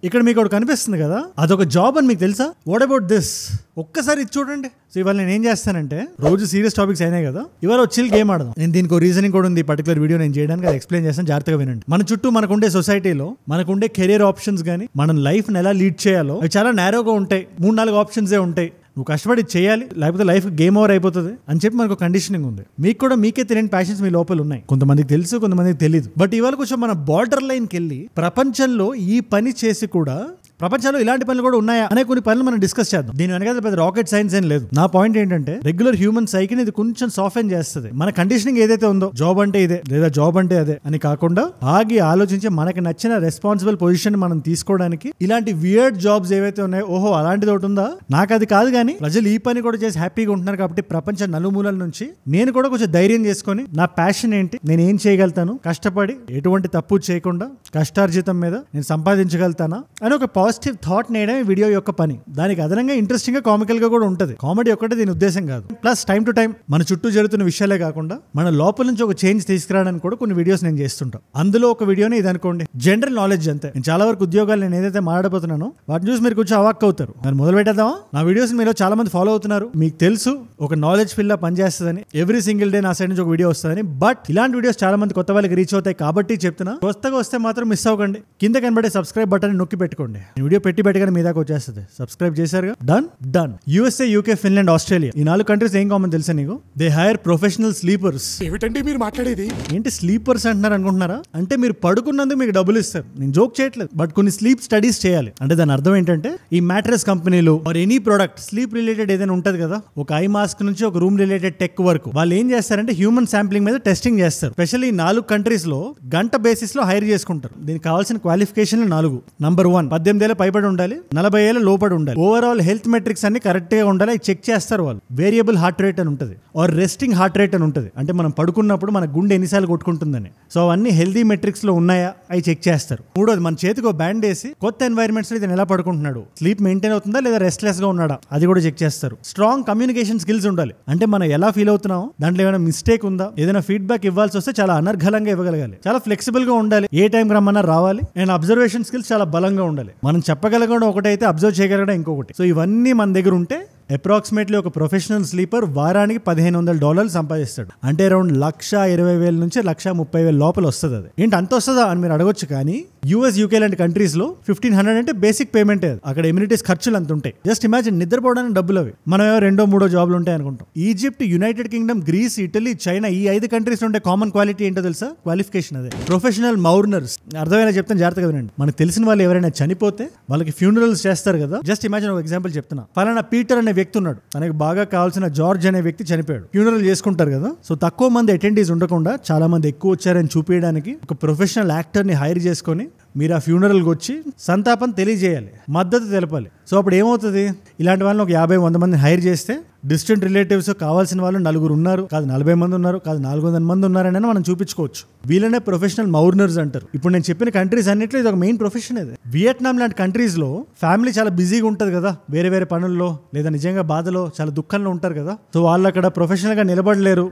ఇక్కడ మీకు ఒకటి కనిపిస్తుంది కదా, అదొక జాబ్ అని మీకు తెలుసా? What about this? ఒక్కసారి ఇది చూడండి. సో ఇవాళ నేను ఏం చేస్తానంటే, రోజు సీరియస్ టాపిక్స్ అయినాయి కదా, ఇవాళ చిల్ గేమ్ ఆడదాం. నేను దీనికి రీజనింగ్ కూడా ఉంది, పర్టికులర్ వీడియో నేను చేయడానికి అది ఎక్స్ప్లెయిన్ చేస్తాను, జాగ్రత్తగా వినండి. మన చుట్టూ మనకుండే సొసైటీలో మనకుండే కెరియర్ ఆప్షన్స్ కానీ మనం లైఫ్ ని ఎలా లీడ్ చేయాలో అవి చాలా నేరోగా ఉంటాయి. 3-4 ఆప్షన్సే ఉంటాయి. నువ్వు కష్టపడి చేయాలి, లేకపోతే లైఫ్ గేమ్ ఓవర్ అయిపోతుంది అని చెప్పి మనకు కండిషనింగ్ ఉంది. మీకు కూడా మీకే తెలియని ప్యాషన్స్ మీ లోపల ఉన్నాయి. కొంతమందికి తెలుసు, కొంతమందికి తెలియదు. బట్ ఇవాళ కొంచెం మన బార్డర్ లైన్కి వెళ్ళి ప్రపంచంలో ఈ పని చేసి కూడా ప్రపంచంలో ఇలాంటి పనులు కూడా ఉన్నాయా అనే కొన్ని పనులు మనం డిస్కస్ చేద్దాం. దీని వెనకాల పెద్ద రాకెట్ సైన్స్ ఏం లేదు. నా పాయింట్ ఏంటంటే, రెగ్యులర్ హ్యూమన్ సైకిల్ ఇది కొంచెం సాఫ్ట్ చేస్తుంది. మన కండిషనింగ్ ఏదైతే ఉందో, జాబ్ అంటే ఇదే లేదా జాబ్ అంటే అదే అని కాకుండా ఆగి ఆలోచించి మనకి నచ్చిన రెస్పాన్సిబుల్ పొజిషన్ మనం తీసుకోవడానికి ఇలాంటి వియర్డ్ జాబ్స్ ఏవైతే ఉన్నాయో, ఓహో అలాంటిది ఒకటి ఉందా, నాకు అది కాదు కానీ ప్రజలు ఈ పని కూడా చేసి హ్యాపీగా ఉంటున్నారు కాబట్టి ప్రపంచ నలుమూలల నుంచి నేను కూడా కొంచెం ధైర్యం చేసుకొని నా ప్యాషన్ ఏంటి, నేను ఏం చేయగలుగుతాను, కష్టపడి ఎటువంటి తప్పు చేయకుండా కష్టార్జితం మీద నేను సంపాదించగలుగుతానా అని ఒక పాజిటివ్ థాట్ నేయడం వీడియో యొక్క పని. దానికి అదనంగా ఇంట్రెస్టింగ్ గా కామికల్ గా కూడా ఉంటుంది. కామెడీ ఒక్కటే దీని ఉద్దేశం కాదు. ప్లస్ టైం టు టైం మన చుట్టూ జరుగుతున్న విషయాలే కాకుండా మన లోపల నుంచి ఒక చేంజ్ తీసుకురావడానికి కూడా కొన్ని వీడియోస్ నేను చేస్తుంటాను. అందులో ఒక వీడియోనే ఇది అనుకోండి, జనరల్ నాలెడ్జ్ అంతే. నేను చాలా వరకు ఉద్యోగాలు నేను ఏదైతే మాట్లాడబోతున్నానో వాటిని చూసి మీరు కొంచెం అవాక్ అవుతారు. నేను మొదలు పెట్టేద్దామా? నా వీడియోస్ మీరు చాలా మంది ఫాలో అవుతున్నారు, మీకు తెలుసు ఒక నాలెడ్జ్ ఫిల్ లా పనిచేస్తుందని, ఎవ్రీ సింగిల్ డే నా సైడ్ నుంచి ఒక వీడియో వస్తుందని. బట్ ఇలాంటి వీడియోస్ చాలా మంది కొత్త వాళ్ళకి రీచ్ అవుతాయి కాబట్టి చెప్తున్నా, కొత్తగా వస్తే మాత్రం మిస్ అవ్వకండి. కింద కనబడే సబ్స్క్రైబ్ బటన్ నొక్కి పెట్టుకోండి. వీడియో పెట్టగానే మీ దాకా వచ్చేస్తుంది. సబ్స్క్రైబ్ చేశారుగా, done. USA, UK, Finland, Australia ఈ 4 కంట్రీస్ ఏం కామన్ తెలుసా నీకు? They hire professional sleepers. ఏమిటండి మీరు మాట్లాడేది? ఏంటి స్లీపర్స్ అంటున్నారు అనుకుంటున్నారా? అంటే మీరు పడుకున్నందుకు మీకు డబ్బులు ఇస్తారు. నేను జోక్ చేయట్లేదు, బట్ కొన్ని స్లీప్ స్టడీస్ చేయాలి. అంటే దాని అర్థం ఏంటంటే, ఈ మ్యాట్రెస్ కంపెనీలు or any product sleep related ఏదైనా ఉంటది కదా, ఒక ఐ మాస్క్ నుంచి ఒక రూమ్ రిలేటెడ్ టెక్ వరకు వాళ్ళు ఏం చేస్తారంటే హ్యూమన్ శాంప్లింగ్ మీద టెస్టింగ్ చేస్తారు. స్పెషల్లీ 4 కంట్రీస్ లో గంట బేసిస్ లో హైర్ చేసుకుంటారు. దీనికి కావాల్సిన క్వాలిఫికేషన్ 4. నంబర్ 1 18 ఏళ్ళ పైబడి ఉండాలి, 40 ఏళ్ళ లోపడి ఉండాలి, ఓవరాల్ హెల్త్ మెట్రిక్స్ అన్ని కరెక్ట్ గా ఉండాలి. చెక్ చేస్తారు వాళ్ళు. వేరియబుల్ హార్ట్ రేట్ అని ఉంటుంది, ఆర్ రెస్టింగ్ హార్ట్ రేట్ అని ఉంటుంది. అంటే మనం పడుకున్నప్పుడు మన గుండె ఎన్నిసార్లు కొట్టుకుంటుందని. సో అవన్నీ హెల్దీ మెట్రిక్స్ లో ఉన్నాయా అవి చెక్ చేస్తారు. 3వది, మన చేతికి బ్యాండ్ వేసి కొత్త ఎన్వైరన్మెంట్స్ లో ఇతను ఎలా పడుకుంటున్నాడు, స్లీప్ మెయింటైన్ అవుతుందా లేదా రెస్ట్లెస్ గా ఉన్నాడా అది కూడా చెక్ చేస్తారు. స్ట్రాంగ్ కమ్యూనికేషన్ స్కిల్స్ ఉండాలి. అంటే మనం ఎలా ఫీల్ అవుతున్నామో దాంట్లో ఏమైనా మిస్టేక్ ఉందా, ఏదైనా ఫీడ్బ్యాక్ ఇవ్వాల్సి వస్తే చాలా అనర్ఘలంగా ఇవ్వగలగాలి. చాలా ఫ్లెక్సిబుల్ గా ఉండాలి. ఏ టైం రమ్మన్నా రావాలి. అండ్ అబ్జర్వేషన్ స్కిల్స్ చాలా బలంగా ఉండాలి. మనం చెప్పగలగడం ఒకటైతే అబ్జర్వ్ చేయగలగడం ఇంకొకటి. సో ఇవన్నీ మన దగ్గర ఉంటే అప్రాక్సిమేట్లీ ఒక ప్రొఫెషనల్ స్లీపర్ వారానికి $1,500 సంపాదిస్తాడు. అంటే అరౌండ్ 1,20,000 నుంచి 1,30,000 లోపల వస్తుంది. అది ఏంటి అంత వస్తుందా అని మీరు అడగొచ్చు. కానీ యూఎస్, యూకే లాంటి కంట్రీస్ లో 1,500 అంటే బేసిక్ పేమెంట్. అక్కడ ఎమ్యూనిటీస్ ఖర్చులు అంత ఉంటాయి. జస్ట్ ఇమాజిన్, నిద్రపోవడానికి డబ్బులు అవి. మనం 2-3 జాబ్లు ఉంటాయి అనుకుంటాం. Egypt, United Kingdom, Greece, Italy, China ఈ 5 కంట్రీస్ ఉండే కామన్ క్వాలిటీ ఏంటో తెలుసా? క్వాలిఫికేషన్. అదే ప్రొఫెషనల్ మౌర్నర్స్. అర్థమైనా చెప్తాను, జాగ్రత్తగా వినండి. మనకు తెలిసిన వాళ్ళు ఎవరైనా చనిపోతే వాళ్ళకి ఫ్యూనరల్స్ చేస్తారు కదా. జస్ట్ ఇమాజిన్, ఒక ఎగ్జాంపుల్ చెప్తున్నా. ఫలానా పీటర్ అనే వ్యక్తి ఉన్నాడు, తనకి బాగా కావాల్సిన జార్జ్ అనే వ్యక్తి చనిపోయాడు. ఫ్యూనరల్ చేసుకుంటారు కదా. సో తక్కువ మంది అటెండీస్ ఉండకుండా చాలా మంది ఎక్కువ వచ్చారని చూపించడానికి ఒక ప్రొఫెషనల్ యాక్టర్ ని హైర్ చేసుకొని మీరు ఆ ఫ్యూనరల్కి వచ్చి సంతాపం తెలియజేయాలి, మద్దతు తెలపాలి. సో అప్పుడు ఏమవుతుంది, ఇలాంటి వాళ్ళని ఒక 50-100 మంది హైర్ చేస్తే డిస్టెంట్ రిలేటివ్స్ కావాల్సిన వాళ్ళు 4 ఉన్నారు, కాదు 40 మంది ఉన్నారు, కాదు 400 మంది ఉన్నారని మనం చూపించుకోవచ్చు. వీళ్ళనే ప్రొఫెషనల్ మౌర్నర్స్ అంటారు. ఇప్పుడు నేను చెప్పిన కంట్రీస్ అన్నింటిలో ఇది ఒక మెయిన్ ప్రొఫెషన్. ఇది వియట్నాం లాంటి కంట్రీస్ లో ఫ్యామిలీ చాలా బిజీగా ఉంటుంది కదా, వేరే వేరే పనుల్లో లేదా నిజంగా బాధలో చాలా దుఃఖంలో ఉంటారు కదా. సో వాళ్ళు అక్కడ ప్రొఫెషనల్ గా నిలబడలేరు,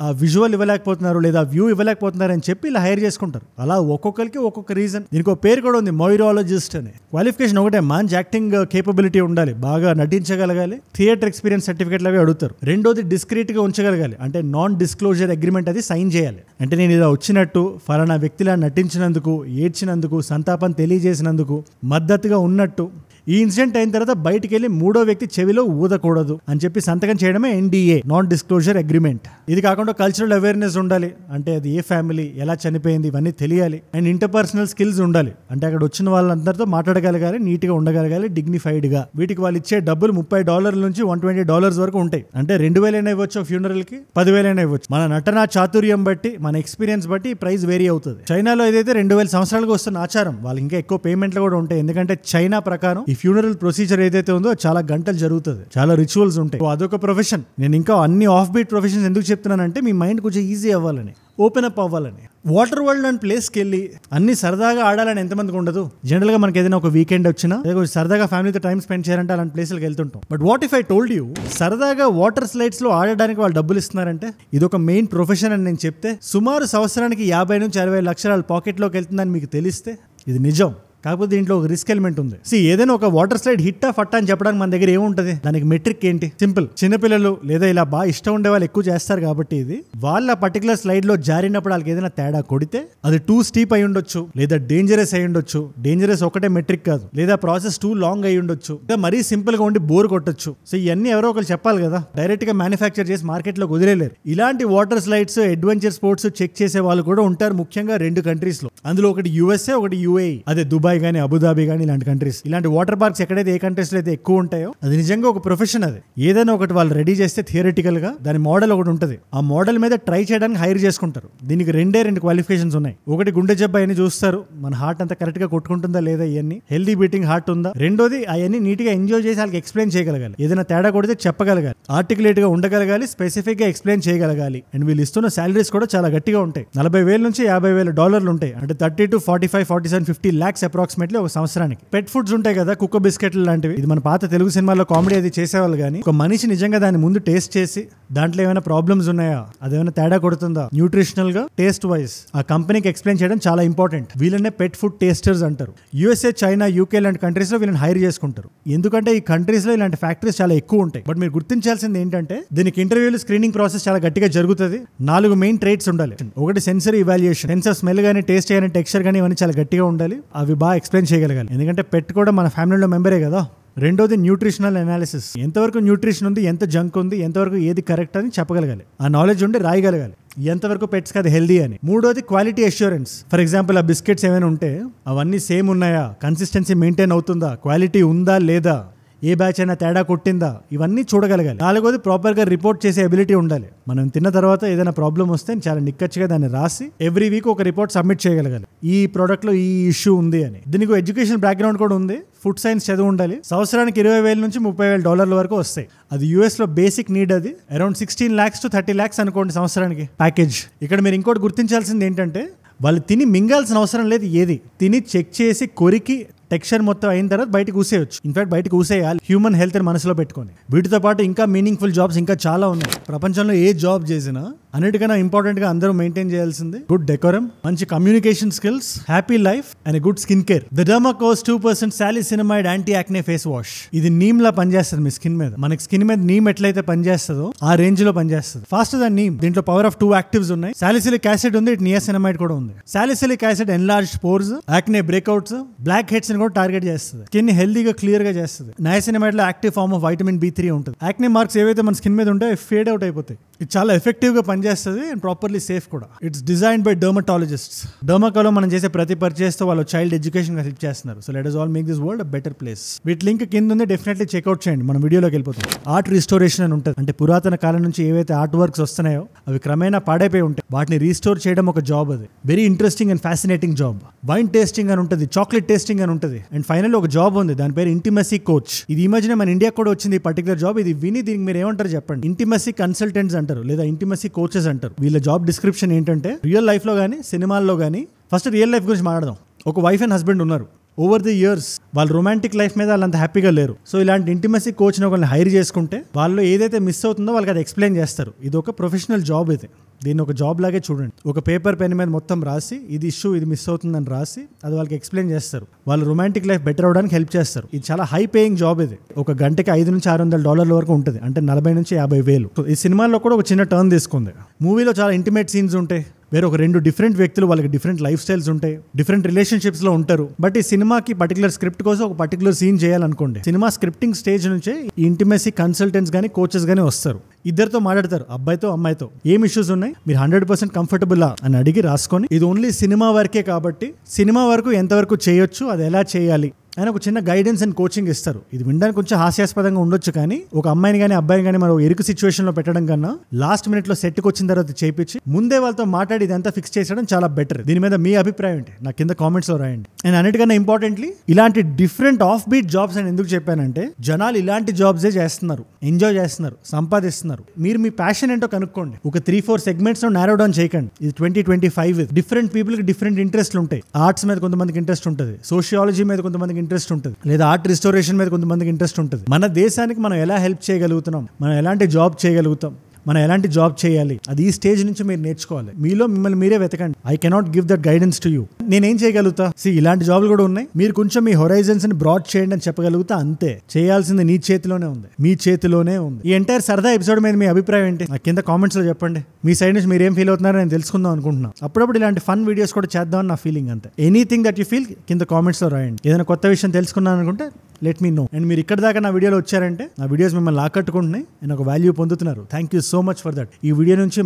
ఆ విజువల్ ఇవ్వలేకపోతున్నారు లేదా వ్యూ ఇవ్వలేకపోతున్నారు అని చెప్పి ఇలా హైర్ చేసుకుంటారు. అలా ఒక్కొక్కరికి ఒక్కొక్క రీజన్. దీనికి ఒక పేరు కూడా ఉంది, మొయిరాలజిస్ట్ అని. క్వాలిఫికేషన్ ఒకటే, మంచి యాక్టింగ్ కేపబిలిటీ ఉండాలి, బాగా నటించగలగాలి, థియేటర్ ఎక్స్పీరియన్స్ సర్టిఫికేట్లు అవి అడుగుతారు. 2వది డిస్క్రీట్ గా ఉంచగలగాలి, అంటే నాన్ డిస్క్లోజర్ అగ్రిమెంట్ అది సైన్ చేయాలి. అంటే నేను ఇలా వచ్చినట్టు, ఫలానా వ్యక్తిలా నటించినందుకు, ఏడ్చినందుకు, సంతాపం తెలియజేసినందుకు, మద్దతుగా ఉన్నట్టు, ఈ ఇన్సిడెంట్ అయిన తర్వాత బయటికి వెళ్ళి 3వ వ్యక్తి చెవిలో ఊదకూడదు అని చెప్పి సంతకం చేయడమే NDA, నాన్ డిస్క్లోజర్ అగ్రిమెంట్. ఇది కాకుండా కల్చరల్ అవేర్నెస్ ఉండాలి. అంటే అది ఏ ఫ్యామిలీ, ఎలా చనిపోయింది ఇవన్నీ తెలియాలి. అండ్ ఇంటర్పర్సనల్ స్కిల్స్ ఉండాలి. అంటే అక్కడ వచ్చిన వాళ్ళందరితో మాట్లాడగలగాలి, నీట్ గా ఉండగలగాలి, డిగ్నిఫైడ్ గా. వీటికి వాళ్ళు ఇచ్చే డబ్బులు $30 నుంచి $120 వరకు ఉంటాయి. అంటే 2,000 ఇవ్వచ్చు ఫ్యూనరల్ కి, 10,000 ఇవ్వచ్చు. మన నటన చాతుర్యం బట్టి, మన ఎక్స్పీరియన్స్ బట్టి ప్రైస్ వేరీ అవుతుంది. చైనాలో ఏదైతే 2,000 సంవత్సరాలకు వస్తున్న ఆచారం, వాళ్ళకి ఇంకా ఎక్కువ పేమెంట్లు కూడా ఉంటాయి. ఎందుకంటే చైనా ప్రకారం ఈ ఫ్యూనరల్ ప్రొసీజర్ ఏదైతే ఉందో చాలా గంటలు జరుగుతుంది, చాలా రిచువల్స్ ఉంటాయి. అదొక ప్రొఫెషన్. నేను ఇంకా అన్ని ఆఫ్ బీట్ ప్రొఫెషన్స్ ఎందుకు చెప్తున్నానంటే మీ మైండ్ కొంచెం ఈజీ అవ్వాలని, ఓపెన్ అప్ అవ్వాలని. వాటర్ వరల్డ్ అండ్ ప్లేస్కి వెళ్ళి అన్ని సరదాగా ఆడాలని ఎంతమందికి ఉండదు? జనరల్ గా మనకి ఏదైనా ఒక వీకెండ్ వచ్చినా సరదాగా ఫ్యామిలీతో టైం స్పెండ్ చేయాలంటే అలాంటి ప్లేస్లకు వెళ్తుంటాం. But what if I told you, సరదాగా వాటర్ స్లైడ్స్ లో ఆడడానికి వాళ్ళు డబ్బులు ఇస్తున్నారంటే ఇది ఒక మెయిన్ ప్రొఫెషన్ అని నేను చెప్తే, సుమారు సంవత్సరానికి 50 నుంచి 60 లక్షల పాకెట్ లోకి వెళ్తుందని మీకు తెలిస్తే ఇది నిజం. కాకపోతే దీంట్లో ఒక రిస్క్ ఎలిమెంట్ ఉంది. ఏదైనా ఒక వాటర్ స్లైడ్ హిట్టా ఫట్టా అని చెప్పడానికి మన దగ్గర ఏముంటది, దానికి మెట్రిక్ ఏంటి, సింపుల్. చిన్నపిల్లలు లేదా ఇలా బాగా ఇష్టం ఉండే వాళ్ళు ఎక్కువ చేస్తారు కాబట్టి ఇది వాళ్ళ పర్టికులర్ స్లైడ్ లో జారినప్పుడు వాళ్ళకి ఏదైనా తేడా కొడితే అది టూ స్టీప్ అయి ఉండొచ్చు, లేదా డేంజరస్ అయి ఉండొచ్చు. డేంజరస్ ఒకటే మెట్రిక్ కాదు, లేదా ప్రాసెస్ టూ లాంగ్ అయి ఉండొచ్చు, లేదా మరీ సింపుల్ గా ఉండి బోర్ కొట్టొచ్చు. సో ఇవన్నీ ఎవరో ఒకరు చెప్పాలి కదా, డైరెక్ట్ గా మ్యానుఫ్యాక్చర్ చేసి మార్కెట్ లో వదిలేలేరు. ఇలాంటి water slides, adventure sports check చేసే వాళ్ళు కూడా ఉంటారు, ముఖ్యంగా 2 కంట్రీస్ లో. అందులో ఒకటి USA, ఒకటి UAE. అదే దుబాయ్ గానీ అబుదాబి గానీ ఇలాంటి కంట్రీస్. ఇలాంటి వాటర్ పార్క్స్ ఎక్కడైతే ఏ కంట్రీస్ లో అయితే ఎక్కువ ఉంటాయో అది నిజంగా ఒక ప్రొఫెషన్. అది ఏదైనా ఒకటి వాళ్ళు రెడీ చేస్తే థియరిటికల్ గా దాని మోడల్ ఒకటి ఉంటుంది, ఆ మోడల్ మీద ట్రై చేయడానికి హైర్ చేసుకుంటారు. దీనికి 2 క్వాలిఫికేషన్స్ ఉన్నాయి. ఒకటి గుండె జబ్బు అని చూస్తారు, మన హార్ట్ అంతా కరెక్ట్ గా కొట్టుకుంటుందా లేదా, ఇవన్నీ హెల్దీ బీటింగ్ హార్ట్ ఉందా. రెండోది అవన్నీ నీట్ గా ఎంజాయ్ చేసి వాళ్ళకి ఎక్స్ప్లెయిన్ చేయగలగాలి, ఏదైనా తేడా కొడితే చెప్పగలగాలి, ఆర్టికులేట్ గా ఉండగలగాలి, స్పెసిఫిక్ గా ఎక్స్ప్లెయిన్ చేయగలగాలి. అండ్ వీళ్ళు ఇస్తున్న సాలరీస్ కూడా చాలా గట్టిగా ఉంటాయి. $40,000 నుంచి $50,000 ఉంటాయి, అంటే 30 to 45, 47, 50 lakhs అప్రాక్సిమేట్లీ ఒక సంవత్సరానికి. పెట్ ఫుడ్స్ ఉంటాయి కదా, కుక్క బిస్కెట్లు లాంటివి. ఇది మన పాత తెలుగు సినిమాల్లో కామెడీ అది చేసేవాళ్ళు, కానీ ఒక మనిషి నిజంగా దాన్ని ముందు టేస్ట్ చేసి దాంట్లో ఏమైనా ప్రాబ్లమ్స్ ఉన్నాయా, అదేమైనా తేడా కొడుతుందా న్యూట్రిషనల్ గా, టేస్ట్ వైజ్ ఆ కంపెనీకి ఎక్స్ప్లెయిన్ చేయడం చాలా ఇంపార్టెంట్. వీళ్ళనే పెట్ ఫుడ్ టేస్టర్స్ అంటారు. USA, చైనా, UK లాంటి కంట్రీస్ లో వీళ్ళని హైర్ చేసుకుంటారు, ఎందుకంటే ఈ కంట్రీస్ లో ఇలాంటి ఫ్యాక్టరీస్ చాలా ఎక్కువ ఉంటాయి. బట్ మీరు గుర్తించాల్సింది ఏంటంటే దీనికి ఇంటర్వ్యూలు, స్క్రీనింగ్ ప్రాసెస్ చాలా గట్టిగా జరుగుతుంది. 4 మెయిన్ ట్రేట్స్ ఉండాలి. ఒకటి సెన్సరీ ఇవాల్యుయేషన్, సెన్స్ స్మెల్ గానీ, టేస్ట్ గానీ, టెక్స్చర్ గానీ ఇవన్నీ చాలా గట్టిగా ఉండాలి. అవి బాగా ఎక్స్ప్లెయిన్ చేయగలగాలి, ఎందుకంటే పెట్ కూడా మన ఫ్యామిలీలో మెంబరే కదా. రెండోది న్యూట్రిషనల్ అనాలిసిస్, ఎంతవరకు న్యూట్రిషన్ ఉంది, ఎంత జంక్ ఉంది, ఎంతవరకు ఏది కరెక్ట్ అని చెప్పగలగాలి, ఆ నాలెడ్జ్ ఉండి రాయగలగాలి ఎంతవరకు పెట్స్ అది హెల్దీ అని. మూడోది క్వాలిటీ అష్యూరెన్స్. ఫర్ ఎగ్జాంపుల్ ఆ బిస్కెట్స్ ఏమైనా ఉంటే అవన్నీ సేమ్ ఉన్నాయా, కన్సిస్టెన్సీ మెయింటైన్ అవుతుందా, క్వాలిటీ ఉందా లేదా, ఏ బ్యాచ్ అయినా తేడా కొట్టిందా, ఇవన్నీ చూడగలగాలి. నాలుగోది ప్రాపర్ గా రిపోర్ట్ చేసే ఎబిలిటీ ఉండాలి. మనం తిన్న తర్వాత ఏదైనా ప్రాబ్లం వస్తే చాలా నిక్కచ్చిగా దాన్ని రాసి ఎవ్రీ వీక్ ఒక రిపోర్ట్ సబ్మిట్ చేయగలగాలి, ఈ ప్రోడక్ట్ లో ఈ ఇష్యూ ఉంది అని. దీనికి ఎడ్యుకేషన్ బ్యాక్గ్రౌండ్ కూడా ఉంది, ఫుడ్ సైన్స్ చదువు ఉండాలి. సంవత్సరానికి $20,000 నుంచి $30,000 వరకు వస్తాయి. అది US లో బేసిక్ నీడ్, అది అరౌండ్ 16 lakhs to 30 lakhs అనుకోండి సంవత్సరానికి ప్యాకేజ్. ఇక్కడ మీరు ఇంకోటి గుర్తించాల్సింది ఏంటంటే వాళ్ళు తిని మింగాల్సిన అవసరం లేదు, ఏది తిని చెక్ చేసి కొరికి టెక్స్చర్ మొత్తం అయిన తర్వాత బయటకు ఊసేయచ్చు. ఇన్ఫాక్ట్ బయటకు ఊసేయాలి, హ్యూమన్ హెల్త్ మనసులో పెట్టుకొని. వీటితో పాటు ఇంకా మీనింగ్ఫుల్ జాబ్స్ ఇంకా చాలా ఉన్నాయి. ప్రపంచంలో ఏ జాబ్ చేసినా అన్నిటికన్నా ఇంపార్టెంట్ గా అందరూ మెయింటైన్ చేయాల్సింది గుడ్ డెకోరం, మంచి communication skills, happy life and good skin care. The Derma Co 2% సాలిసినమైడ్ యాంటీ యాక్నే ఫేస్ వాష్. ఇది నీమ్ లా పనిచేస్తుంది మీ స్కిన్ మీద. మనకి స్కిన్ మీద నీమ్ ఎట్లయితే పనిచేస్తుందో ఆ రేంజ్ లో పనిచేస్తుంది, ఫాస్ట్ దా నీమ్. దీంట్లో పవర్ ఆఫ్ 2 యాక్టివ్స్ ఉన్నాయి. సాలిసిలిక్ యాసిడ్ ఉంది, నియాసినమైడ్ కూడా ఉంది. Salicylic acid enlarge pores, acne breakouts, black heads ని కూడా టార్గెట్ చేస్తుంది, స్కిన్ హెల్దీగా క్లియర్ గా చేస్తుంది. నయాసినమైడ్ లో active form of vitamin B3 ఉంటుంది. యాక్నే మార్క్స్ ఏవైతే మన స్కిన్ మీద ఉంటాయో ఫేడ్ అవుట్ అయిపోతాయి. ఇది చాలా ఎఫెక్టివ్ గా పనిచేస్తుంది అండ్ ప్రాపర్లీ సేఫ్ కూడా. It's designed by dermatologists. డర్మాకోలో మనం చేసే ప్రతి పర్చేస్ తో వాళ్ళు చైల్డ్ ఎడ్యుకేషన్ గా హెల్ప్ చేస్తున్నారు. So let us all make this world a better place. వీటి లింక్ కింద ఉంది, డెఫినెట్లీ చెక్అవుట్ చేయండి. మనం వీడియోలోకి వెళ్ళిపోతాం. ఆర్ట్ రిస్టోరేషన్ అని ఉంటుంది, అంటే పురాతన కాలం నుంచి ఏవైతే ఆర్ట్ వర్క్స్ వస్తున్నాయో అవి క్రమేణా పాడైపోయి ఉంటాయి, వాటిని రీస్టోర్ చేయడం ఒక జాబ్. అది very interesting and fascinating job. Wine tasting అని ఉంటుంది, చాక్లెట్ టేస్టింగ్ అని ఉంటుంది, అండ్ ఫైనల్ ఒక జాబ్ ఉంది, దాని పేరు ఇంటిమసీ కోచ్. ఇది ఈ మధ్యన మన ఇండియా కూడా వచ్చింది ఈ పర్టికులర్ జాబ్. ఇది విని దీనికి మీరు ఏమంటారు చెప్పండి? ఇంటిమసీ కన్సల్టెంట్స్ అంటారు, లేదా ఇంటిమసీ కోచెస్ అంటారు. వీళ్ళ జాబ్ డిస్క్రిప్షన్ ఏంటంటే రియల్ లైఫ్ లో కానీ సినిమాల్లో కానీ, ఫస్ట్ రియల్ లైఫ్ గురించి మాట్లాడదాం. ఒక వైఫ్ అండ్ హస్బెండ్ ఉన్నారు. ఓవర్ ది ఇయర్స్ వాళ్ళు రొమాంటిక్ లైఫ్ మీద వాళ్ళంత హ్యాపీగా లేరు. సో ఇలాంటి ఇంటిమసీ కోచ్ని ఒకరిని హైర్ చేసుకుంటే వాళ్ళు ఏదైతే మిస్ అవుతుందో వాళ్ళకి అది ఎక్స్ప్లెయిన్ చేస్తారు. ఇది ఒక ప్రొఫెషనల్ జాబ్. ఇది దీన్ని ఒక జాబ్ లాగే చూడండి. ఒక పేపర్ పెన్ మీద మొత్తం రాసి ఇది ఇష్యూ, ఇది మిస్ అవుతుందని రాసి అది వాళ్ళకి ఎక్స్ప్లెయిన్ చేస్తారు. వాళ్ళు రొమాంటిక్ లైఫ్ బెటర్ అవడానికి హెల్ప్ చేస్తారు. ఇది చాలా హై పేయింగ్ జాబ్. ఇది ఒక గంటకి $500 నుంచి $600 వరకు ఉంటుంది, అంటే 40,000 నుంచి 50,000. ఈ సినిమాల్లో కూడా ఒక చిన్న టర్న్ తీసుకుంది. మూవీలో చాలా ఇంటిమేట్ సీన్స్ ఉంటాయి, వేరే ఒక 2 డిఫరెంట్ వ్యక్తులు, వాళ్ళకి డిఫరెంట్ లైఫ్ స్టైల్స్ ఉంటాయి, డిఫరెంట్ రిలేషన్షిప్స్ లో ఉంటారు. బట్ ఈ సినిమాకి పర్టికులర్ స్క్రిప్ట్ కోసం ఒక పర్టికులర్ సీన్ చేయాలనుకోండి, సినిమా స్క్రిప్టింగ్ స్టేజ్ నుంచే ఈ ఇంటిమసీ కన్సల్టెంట్స్ గానీ కోచెస్ గానీ వస్తారు. ఇద్దరితో మాట్లాడతారు, అబ్బాయితో అమ్మాయితో. ఏం ఇష్యూస్ ఉన్నాయి, మీరు 100% కంఫర్టబుల్ అని అడిగి రాసుకొని, ఇది ఓన్లీ సినిమా వరకే కాబట్టి సినిమా వరకు ఎంతవరకు చేయొచ్చు, అది ఎలా చేయాలి ఆయన ఒక చిన్న గైడెన్స్ అండ్ కోచింగ్ ఇస్తారు. ఇది వినడానికి కొంచెం హాస్యాస్పదంగా ఉండొచ్చు, కానీ ఒక అమ్మాయిని కానీ అబ్బాయిని కానీ మనం ఇరుకు సిచ్యువేషన్ లో పెట్టడం కన్నా లాస్ట్ మినిట్ లో సెట్కి వచ్చిన తర్వాత చేయించి ముందే వాళ్ళతో మాట్లాడి ఇదంతా ఫిక్స్ చేసడం చాలా బెటర్. దీని మీద మీ అభిప్రాయం ఏంటి నాకు కింద కామెంట్స్ లో రాయండి. అండ్ అన్నిటికన్నా ఇంపార్టెంట్లీ ఇలాంటి డిఫరెంట్ ఆఫ్ బీట్ జాబ్స్ అని ఎందుకు చెప్పానంటే, జనాలు ఇలాంటి జాబ్సే చేస్తున్నారు, ఎంజాయ్ చేస్తున్నారు, సంపాదిస్తున్నారు. మీరు మీ ప్యాషన్ ఏంటో కనుక్కోండి. ఒక 3-4 సెగ్మెంట్స్ లో నారో డౌన్ చేయకండి. ఇది 2025. డిఫరెంట్ పీపుల్ కి డిఫరెంట్ ఇంట్రెస్ట్లు ఉంటాయి. ఆర్ట్స్ మీద కొంతమందికి ఇంట్రెస్ట్ ఉంటుంది, సోషియాలజీ మీద కొంతమందికి ఇంట్రెస్ట్ ఉంటుంది, లేదా ఆర్ట్ రిస్టోరేషన్ మీద కొంతమందికి ఇంట్రెస్ట్ ఉంటుంది. మన దేశానికి మనం ఎలా హెల్ప్ చేయగలుగుతున్నాం, మనం ఎలాంటి జాబ్ చేయగలుగుతాం, మనం ఎలాంటి జాబ్ చేయాలి, అది ఈ స్టేజ్ నుంచి మీరు నేర్చుకోవాలి. మీలో మిమ్మల్ని మీరే వెతకండి. I cannot give that guidance to you. నేనేం చేయగలుగుతా, ఇలాంటి జాబ్లు కూడా ఉన్నాయి, మీరు కొంచెం మీ హొరైజన్స్ ని బ్రాడ్ చేయండి అని చెప్పగలుగుతా. అంతే. చేయాల్సింది నీ చేతిలోనే ఉంది, మీ చేతిలోనే ఉంది. ఈ ఎంటైర్ సరదా ఎపిసోడ్ మీద మీ అభిప్రాయం ఏంటి కింద కామెంట్స్ లో చెప్పండి. మీ సైడ్ నుంచి మీరు ఏం ఫీల్ అవుతున్నారో నేను తెలుసుకుందాం అనుకుంటున్నా. అప్పుడప్పుడు ఇలాంటి ఫన్ వీడియోస్ కూడా చేద్దామని నా ఫీలింగ్. అంతే. ఎనీథింగ్ దట్ యూ ఫీల్ కింద కామెంట్స్ లో రాయండి. ఏదైనా కొత్త విషయం తెలుసుకున్నాను అనుకుంటే లెట్ మీ నో. అండ్ మీరు ఇక్కడ దాకా నా వీడియోలో వచ్చారంటే నా వీడియోస్ మిమ్మల్ని ఆకట్టుకుంటున్నాయి అండ్ ఒక వాల్యూ పొందుతున్నారు. Thank you so much for that. ఈ వీడియో నుంచి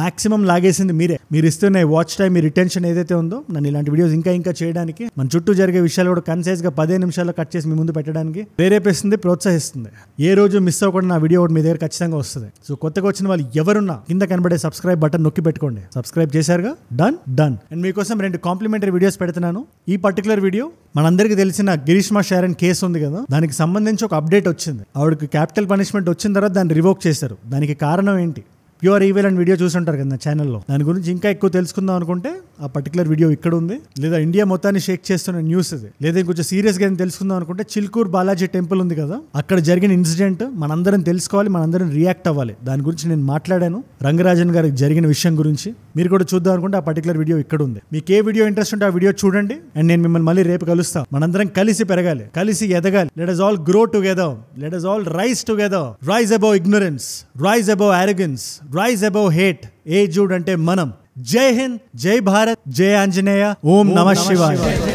మాక్సిమం లాగేసింది మీరే. మీరు ఇస్తున్న వాచ్ టైం, మీ రిటెన్షన్ ఏదైతే ఉందో నన్ను ఇలాంటి వీడియోస్ ఇంకా చేయడానికి, మన చుట్టూ జరిగే విషయాలు కూడా కన్సైజ్ గా 15 నిమిషాల్లో కట్ చేసి మీ ముందు పెట్టడానికి ప్రేరేపిస్తుంది, ప్రోత్సహిస్తుంది. ఏ రోజు మిస్ అవ్వకుండా నా వీడియో ఒకటి మీ దగ్గర ఖచ్చితంగా వస్తుంది. సో కొత్తగా వచ్చిన వాళ్ళు ఎవరున్నా కింద కనబడే సబ్స్క్రైబ్ బటన్ నొక్కి పెట్టుకోండి. సబ్స్క్రైబ్ చేశారుగా, డన్. అండ్ మీకోసం 2 కాంప్లిమెంటరీ వీడియోస్ పెడుతున్నాను. ఈ పర్టికులర్ వీడియో మనందరికీ తెలిసిన గిరీష్మా షారన్ కేసు ఉంది కదా, దానికి సంబంధించి ఒక అప్డేట్ వచ్చింది. ఆవిడకి క్యాపిటల్ పనిష్మెంట్ వచ్చిన తర్వాత దాన్ని రివోక్ చేశారు. దానికి కారణం ఏంటి? ప్యూర్ ఈవెల్ అండ్ వీడియో చూసుంటారు కదా నా ఛానల్లో. దాని గురించి ఇంకా ఎక్కువ తెలుసుకుందాం అనుకుంటే ఆ పర్టికులర్ వీడియో ఇక్కడ ఉంది. లేదా ఇండియా మొత్తాన్ని షేక్ చేస్తున్న న్యూస్ ఇది. లేదా ఇంకొంచెం సీరియస్ గా తెలుసుకుందాం అనుకుంటే చిల్కూర్ బాలాజీ టెంపుల్ ఉంది కదా, అక్కడ జరిగిన ఇన్సిడెంట్ మనందరం తెలుసుకోవాలి, మనందరం రియాక్ట్ అవ్వాలి. దాని గురించి నేను మాట్లాడాను, రంగరాజన్ గారికి జరిగిన విషయం గురించి. మీరు కూడా చూద్దాం అనుకుంటే ఆ పర్టికులర్ వీడియో ఇక్కడ ఉంది. మీకు ఏ వీడియో ఇంట్రెస్ట్ ఉంటే ఆ వీడియో చూడండి. అండ్ నేను మిమ్మల్ని మళ్ళీ రేపు కలుస్తా. మనందరం కలిసి పెరగాలి, కలిసి ఎదగాలి. Let us all grow together, let us all rise together. Rise above ignorance, rise above arrogance, rise above hate. ఏజుడ్ అంటే మనం. జై హింద్, జై భారత్, జై ఆంజనేయ, ఓం నమః శివాయ.